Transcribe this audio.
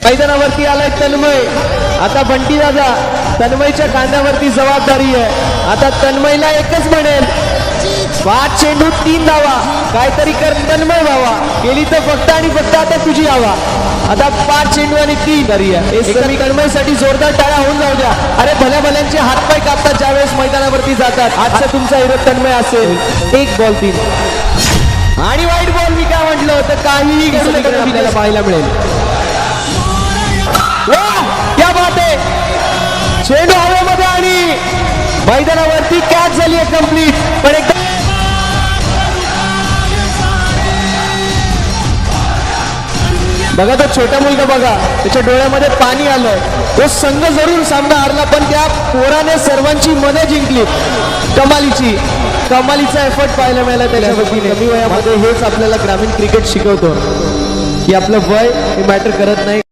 मैदानावरती आलाय तन्मय. आता बंटी दादा, तन्मयच्या कांद्यावरती जबाबदारी आहे. आता तन्मयला एकच म्हणेल, 5 चेंडू 3 धावा, काहीतरी कर तन्मय भावा. केली तर फक्त आणि फक्त आता तुझी हवा. आता 5 चेंडू आणि 3 धारी आहे. तन्मयसाठी जोरदार टाळ्या होऊन जाऊ द्या. अरे भल्या भल्यांचे हातपाय कापतात ज्यावेळेस मैदानावरती जातात. आजचा तुमचा हिरो तन्मय असेल. 1 बॉल 3 आणि वाईट बॉल. मी काय म्हटलं होतं, काहीही आपल्याला पाहायला मिळेल. क्या बात आहे. चेंडू हवेमध्ये आणि मैदानावरती कॅच झाली आहे कंप्लीट. पण एकदा बघा तो छोटा मुलगा, बघा त्याच्या डोळ्यामध्ये पाणी आलंय. तो संघ जरूर सामना हारला, पण त्या पोराने सर्वांची मने जिंकली. कमालीचा एफर्ट पाहायला मिळाला त्याच्या वतीने. कमी वयामध्ये हेच आपल्याला ग्रामीण क्रिकेट शिकवतो की आपलं वय हे मॅटर करत नाही.